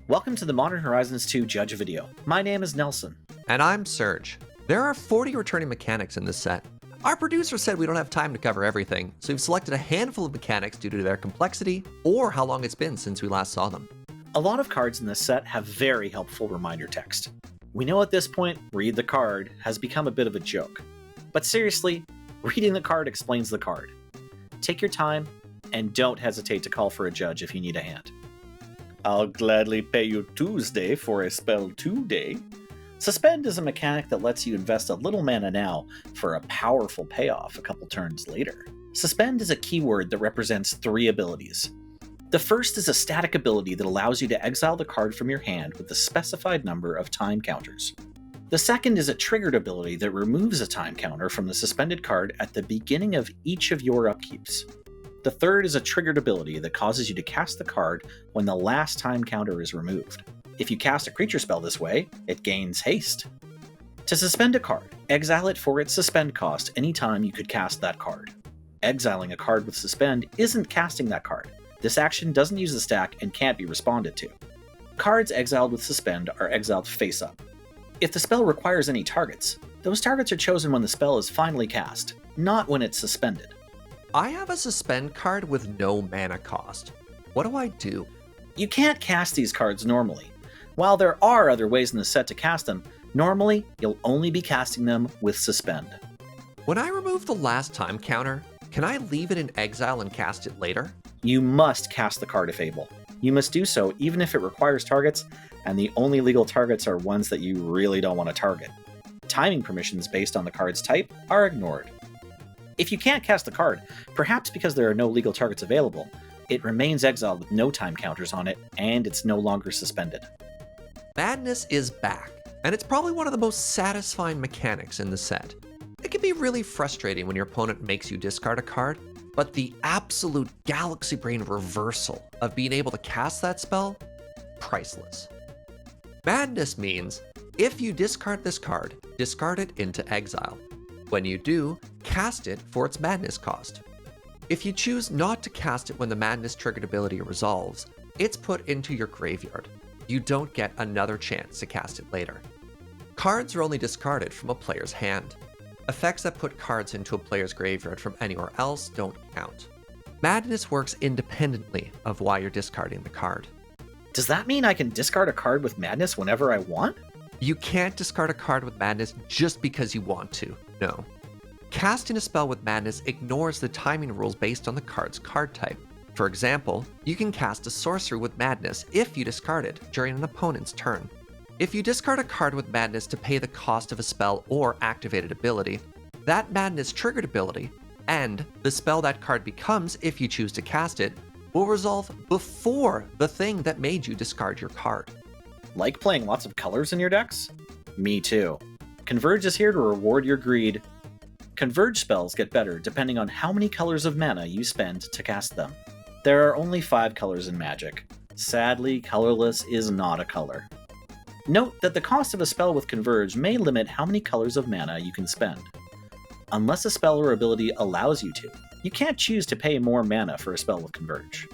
Welcome to the Modern Horizons 2 Judge video. My name is Nelson. And I'm Serge. There are 40 returning mechanics in this set. Our producer said we don't have time to cover everything, so we've selected a handful of mechanics due to their complexity or how long it's been since we last saw them. A lot of cards in this set have very helpful reminder text. We know at this point, read the card has become a bit of a joke. But seriously, reading the card explains the card. Take your time, and don't hesitate to call for a judge if you need a hand. I'll gladly pay you Tuesday for a spell today. Suspend is a mechanic that lets you invest a little mana now for a powerful payoff a couple turns later. Suspend is a keyword that represents 3 abilities. The first is a static ability that allows you to exile the card from your hand with a specified number of time counters. The second is a triggered ability that removes a time counter from the suspended card at the beginning of each of your upkeeps. The third is a triggered ability that causes you to cast the card when the last time counter is removed. If you cast a creature spell this way, it gains haste. To suspend a card, exile it for its suspend cost anytime you could cast that card. Exiling a card with suspend isn't casting that card. This action doesn't use the stack and can't be responded to. Cards exiled with suspend are exiled face up. If the spell requires any targets, those targets are chosen when the spell is finally cast, not when it's suspended. I have a suspend card with no mana cost. What do I do? You can't cast these cards normally. While there are other ways in the set to cast them, normally you'll only be casting them with suspend. When I remove the last time counter, can I leave it in exile and cast it later? You must cast the card if able. You must do so even if it requires targets, and the only legal targets are ones that you really don't want to target. Timing permissions based on the card's type are ignored. If you can't cast the card, perhaps because there are no legal targets available, it remains exiled with no time counters on it, and it's no longer suspended. Madness is back, and it's probably one of the most satisfying mechanics in the set. It can be really frustrating when your opponent makes you discard a card, but the absolute galaxy brain reversal of being able to cast that spell, priceless. Madness means, if you discard this card, discard it into exile. When you do, cast it for its madness cost. If you choose not to cast it when the madness triggered ability resolves, it's put into your graveyard. You don't get another chance to cast it later. Cards are only discarded from a player's hand. Effects that put cards into a player's graveyard from anywhere else don't count. Madness works independently of why you're discarding the card. Does that mean I can discard a card with madness whenever I want? You can't discard a card with madness just because you want to, no. Casting a spell with madness ignores the timing rules based on the card's card type. For example, you can cast a sorcery with madness if you discard it during an opponent's turn. If you discard a card with madness to pay the cost of a spell or activated ability, that madness triggered ability, and the spell that card becomes if you choose to cast it, will resolve before the thing that made you discard your card. Like playing lots of colors in your decks? Me too. Converge is here to reward your greed. Converge spells get better depending on how many colors of mana you spend to cast them. There are only 5 colors in Magic. Sadly, colorless is not a color. Note that the cost of a spell with Converge may limit how many colors of mana you can spend. Unless a spell or ability allows you to, you can't choose to pay more mana for a spell with Converge.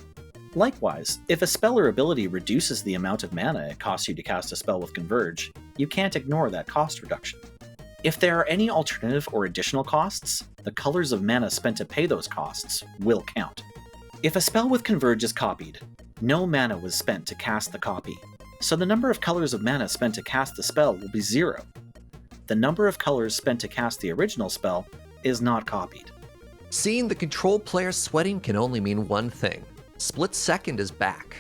Likewise, if a spell or ability reduces the amount of mana it costs you to cast a spell with Converge, you can't ignore that cost reduction. If there are any alternative or additional costs, the colors of mana spent to pay those costs will count. If a spell with Converge is copied, no mana was spent to cast the copy, so the number of colors of mana spent to cast the spell will be 0. The number of colors spent to cast the original spell is not copied. Seeing the control player sweating can only mean one thing. Split Second is back.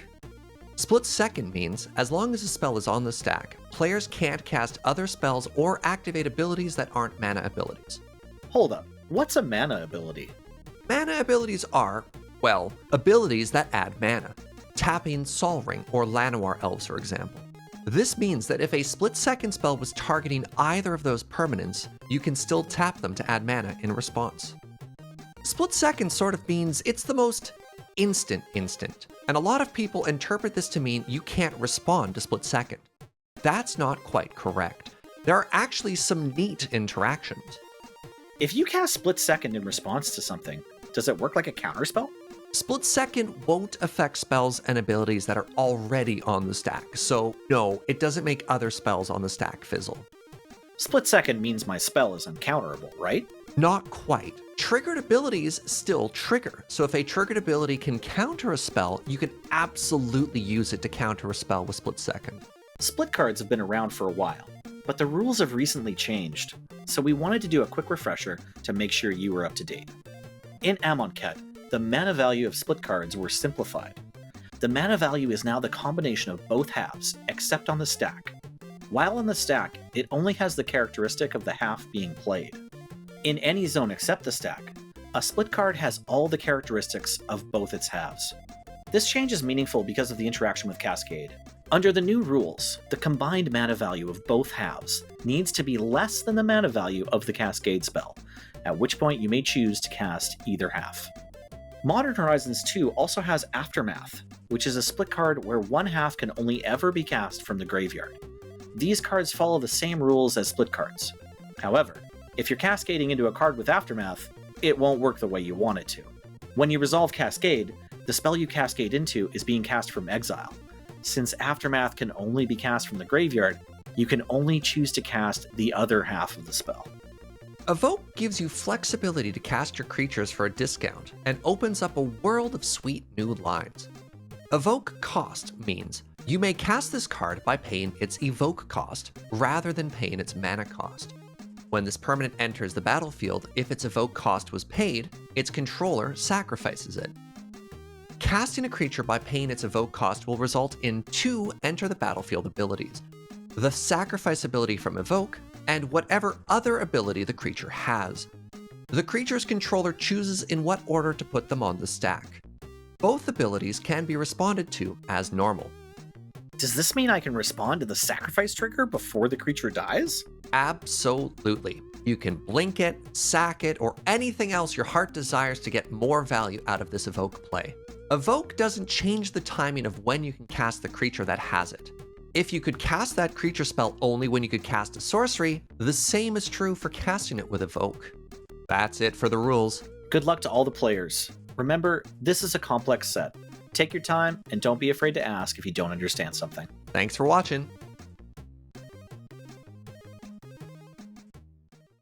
Split Second means, as long as a spell is on the stack, players can't cast other spells or activate abilities that aren't mana abilities. Hold up, what's a mana ability? Mana abilities are, well, abilities that add mana. Tapping Sol Ring or Llanowar Elves, for example. This means that if a Split Second spell was targeting either of those permanents, you can still tap them to add mana in response. Split Second sort of means it's the most instant, and a lot of people interpret this to mean you can't respond to Split Second. That's not quite correct. There are actually some neat interactions. If you cast Split Second in response to something, does it work like a counterspell? Split Second won't affect spells and abilities that are already on the stack, so no, it doesn't make other spells on the stack fizzle. Split Second means my spell is uncounterable, right? Not quite. Triggered abilities still trigger, so if a triggered ability can counter a spell, you can absolutely use it to counter a spell with Split Second. Split cards have been around for a while, but the rules have recently changed, so we wanted to do a quick refresher to make sure you were up to date. In Amonkhet, the mana value of split cards were simplified. The mana value is now the combination of both halves, except on the stack. While on the stack, it only has the characteristic of the half being played. In any zone except the stack, a split card has all the characteristics of both its halves. This change is meaningful because of the interaction with Cascade. Under the new rules, the combined mana value of both halves needs to be less than the mana value of the Cascade spell, at which point you may choose to cast either half. Modern Horizons 2 also has Aftermath, which is a split card where one half can only ever be cast from the graveyard. These cards follow the same rules as split cards. However, if you're cascading into a card with Aftermath, it won't work the way you want it to. When you resolve Cascade, the spell you cascade into is being cast from exile. Since Aftermath can only be cast from the graveyard, you can only choose to cast the other half of the spell. Evoke gives you flexibility to cast your creatures for a discount and opens up a world of sweet new lines. Evoke cost means you may cast this card by paying its evoke cost rather than paying its mana cost. When this permanent enters the battlefield, if its evoke cost was paid, its controller sacrifices it. Casting a creature by paying its evoke cost will result in 2 enter the battlefield abilities: the sacrifice ability from Evoke, and whatever other ability the creature has. The creature's controller chooses in what order to put them on the stack. Both abilities can be responded to as normal. Does this mean I can respond to the sacrifice trigger before the creature dies? Absolutely. You can blink it, sack it, or anything else your heart desires to get more value out of this Evoke play. Evoke doesn't change the timing of when you can cast the creature that has it. If you could cast that creature spell only when you could cast a sorcery, the same is true for casting it with Evoke. That's it for the rules. Good luck to all the players. Remember, this is a complex set. Take your time and don't be afraid to ask if you don't understand something. Thanks for watching.